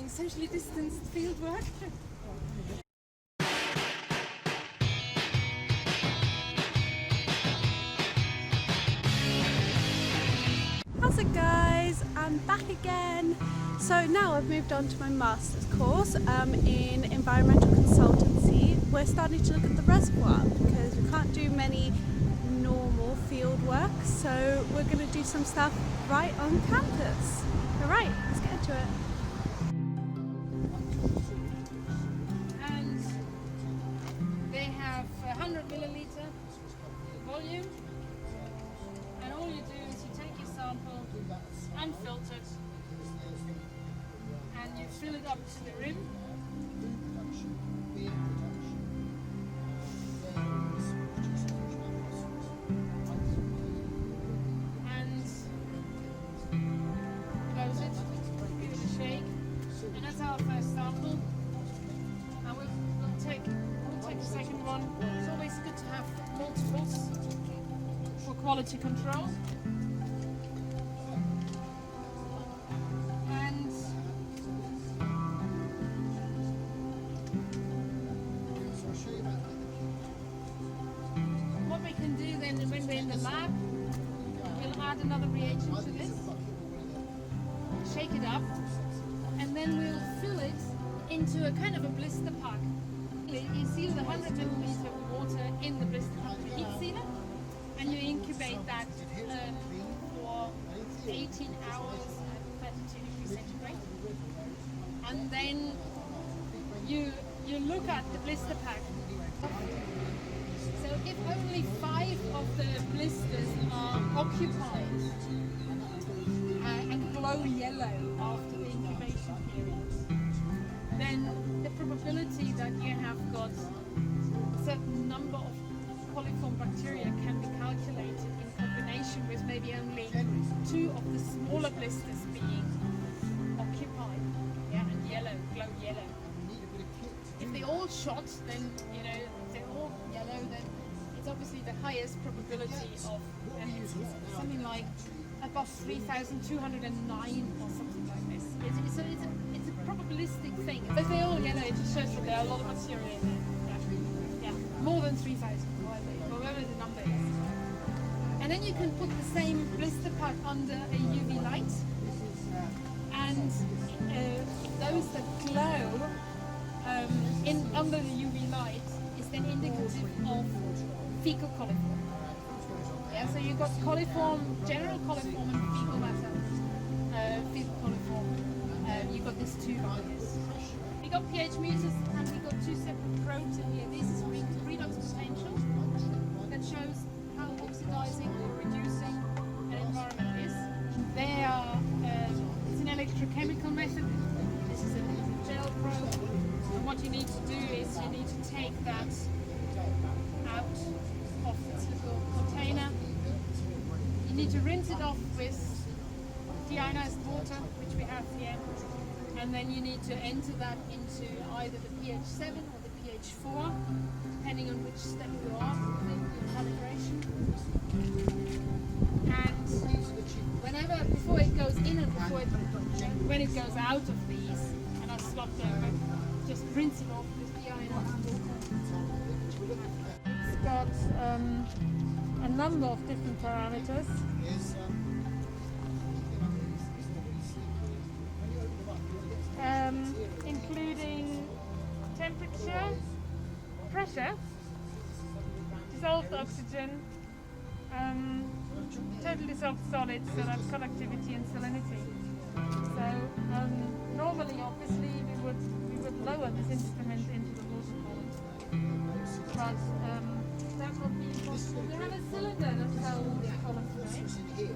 socially distanced field work. How's it, guys? I'm back again. So now I've moved on to my master's course in environmental consultancy. We're starting to look at the reservoir because we can't do many normal field work, so we're going to do some stuff right on campus. Alright, let's get into it. And they have 100 milliliter volume, and all you do is you take your sample unfiltered and you fill it up to the rim. And close it, give it a shake, and that's our first sample. And we'll take the second one. It's always good to have multiples for quality control. And what we can do then when we're in the lab, we'll add another reagent to this, shake it up, and then we'll fill it into a kind of a blister pack. You seal the 100 milliliter water in the blister pack with a heat sealer, and you incubate that for 18 hours at 32 degrees centigrade. And then you look at the blister pack. So if only 5 of the blisters are occupied and glow yellow after the incubation period, then the probability that you have got a certain number of coliform bacteria can be calculated in combination with maybe only 2 of the smaller blisters being occupied, and yellow, glow yellow. If they all shot, then if they're all yellow, then it's obviously the highest probability of, and it's something like above 3,209 or something like this. It's a probabilistic thing. If they're all yellow, it just shows that there are a lot of material in there. Yeah, more than 3,000, whatever the number is. And then you can put the same blister pack under a UV light, and those that glow under the UV light is then indicative of fecal coliform. Yeah, so you've got coliform, general coliform, and fecal matter. Fecal coliform. You've got these 2 values. We got pH meters, and we got 2 separate probes in here. This is redox potential that shows how oxidizing or reducing an environment is. They are. It's an electrochemical method. This is a gel probe. And what you need to do is you need to take that out of its little container. You need to rinse it off with deionized water, which we have here, and then you need to enter that into either the pH 7 or the pH 4, depending on which step you are in your calibration. And before it goes in and when it goes out of these and are slopped over, just rinse it off with deionized water. It's got a number of different parameters. Including temperature, pressure, dissolved oxygen, total dissolved solids, so that's conductivity and salinity. So normally, obviously, we would lower this instrument into the water column, but that would be impossible. We have a cylinder that's how all these columns made.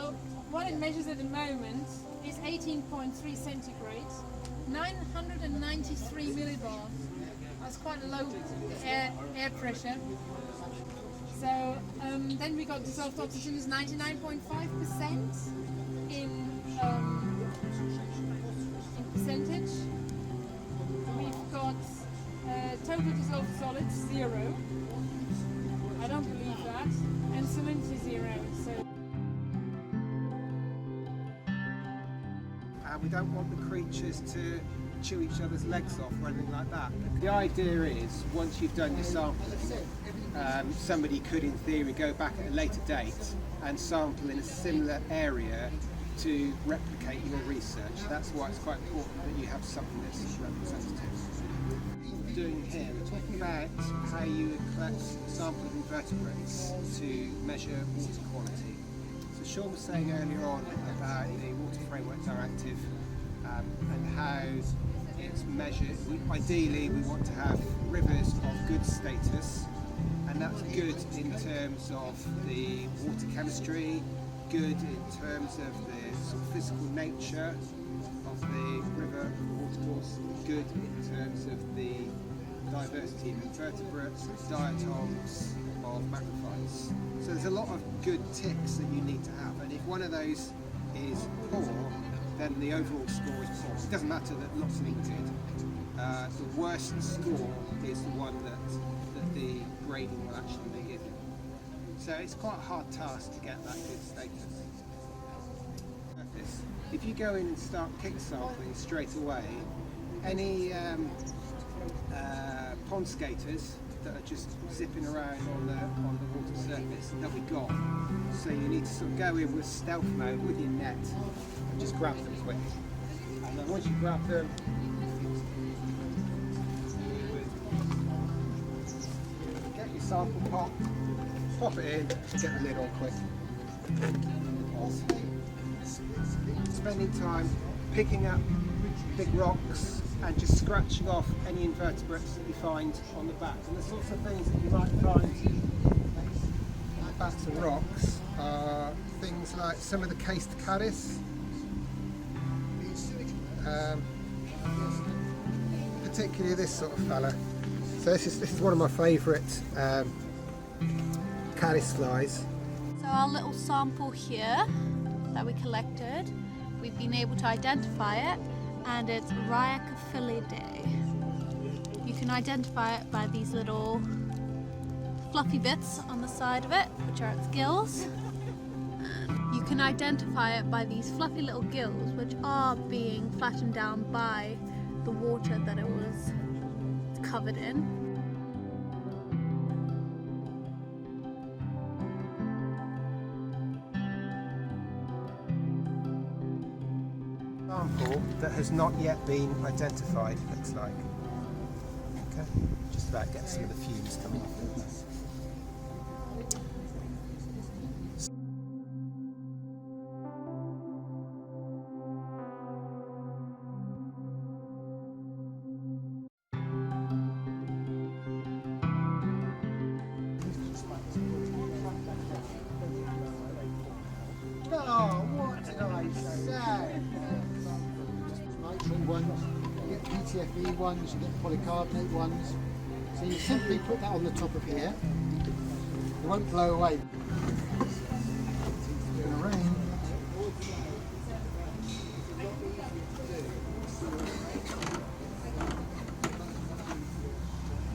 So what it measures at the moment is 18.3 centigrade, 993 millibars. That's quite low air pressure. So then we got dissolved oxygen is 99.5% in percentage. We've got total dissolved solids 0. I don't believe that. And salinity 0. So. We don't want the creatures to chew each other's legs off or anything like that. The idea is, once you've done your sampling, somebody could in theory go back at a later date and sample in a similar area to replicate your research. That's why it's quite important that you have something that's representative. Doing here, we're talking about how you would collect sample of invertebrates to measure water quality. So Sean was saying earlier on about the Water Framework Directive and how it's measured. Ideally, we want to have rivers of good status, and that's good in terms of the water chemistry, good in terms of the sort of physical nature of the river watercourse, good in terms of the diversity of invertebrates, diatoms of macrophytes. So there's a lot of good ticks that you need to have, and if one of those is poor, then the overall score is poor. It doesn't matter that lots of them did. The worst score is the one that the grading will actually be given. So it's quite a hard task to get that good status. If you go in and start kick sampling straight away, any pond skaters that are just zipping around on the water surface, they'll be gone. So you need to sort of go in with stealth mode with your net and just grab them quick. And then once you grab them, get your sample pot, pop it in, get the lid on quick. Spending time picking up big rocks and just scratching off any invertebrates that you find on the back. And the sorts of things that you might find on the backs of rocks are things like some of the cased caddis, particularly this sort of fella. So this is one of my favourite caddis flies. So our little sample here that we collected, we've been able to identify it, and it's Rhyacophilidae. You can identify it by these little fluffy bits on the side of it, which are its gills. You can identify it by these fluffy little gills, which are being flattened down by the water that it was covered in. Sample that has not yet been identified, it looks like. Okay, just about get some of the fumes coming off it. Oh, what did I say? Nitrate ones, you get PTFE ones, you get polycarbonate ones. So you simply put that on the top of here. It won't blow away. It's going to rain.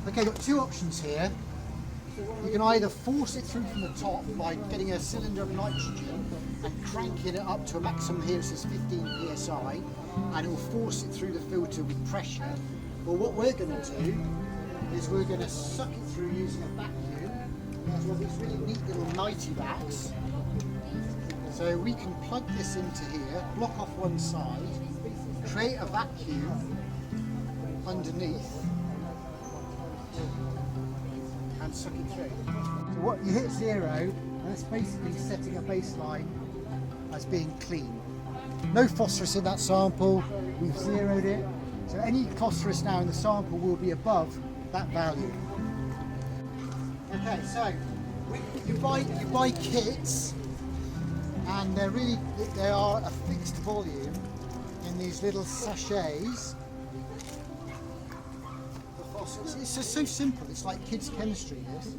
Okay, got two options here. You can either force it through from the top by getting a cylinder of nitrogen and cranking it up to a maximum here, it says 15 psi, and it will force it through the filter with pressure. Well, what we're going to do is we're going to suck it through using a vacuum. That's one of these really neat little nighty vacs. So we can plug this into here, block off one side, create a vacuum underneath, and suck it through. So what you hit 0, and that's basically setting a baseline as being clean. No phosphorus in that sample, we've zeroed it. So any phosphorus now in the sample will be above that value. Okay, so you buy kits and they are a fixed volume in these little sachets. It's just so simple. It's like kids' chemistry, this.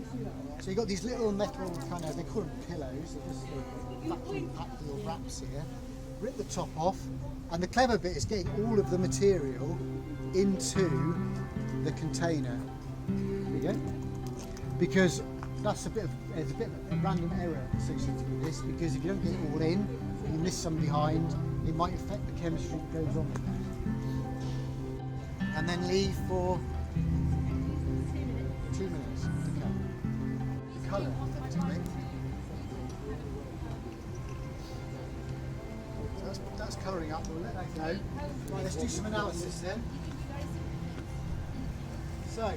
So you've got these little metal kind of, they call them pillows. They're just vacuum packed little wraps here. Rip the top off, and the clever bit is getting all of the material into the container. There we go. Because there's a bit of a random error associated with this, because if you don't get it all in, you miss some behind, it might affect the chemistry that goes on with that. And then leave for 2 minutes. Okay. The colour. So that's colouring up. We'll let that go. Right, let's do some analysis then. So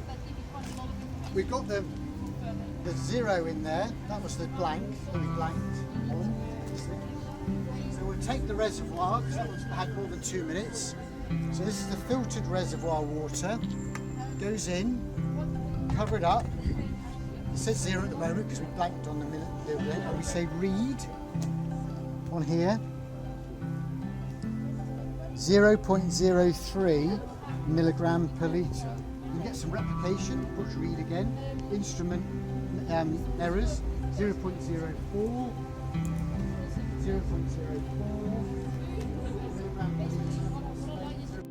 we've got the 0 in there. That was the blank that we blanked on. So we'll take the reservoir, because that one's had more than 2 minutes. So this is the filtered reservoir water. Goes in, cover it up. It says 0 at the moment because we blanked on the minute, and we say read on here. 0.03 milligram per litre. You can get some replication, push read again. Instrument errors, 0.04, 0.04 milligram per litre.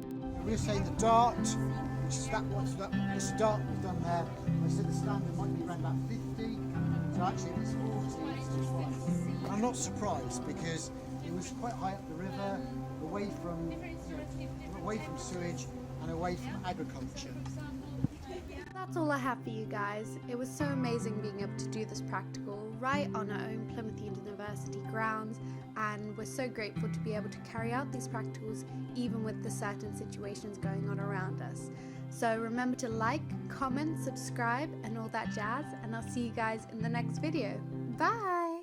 We're saying the dart, which is this dart we've done there. I said the standard might be around about 50, so actually it's 40, it's just right. And I'm not surprised, because it was quite high up the river, away from sewage and away from agriculture. That's all I have for you guys. It was so amazing being able to do this practical right on our own Plymouth University grounds, and we're so grateful to be able to carry out these practicals even with the certain situations going on around us. So remember to like, comment, subscribe and all that jazz, and I'll see you guys in the next video. Bye!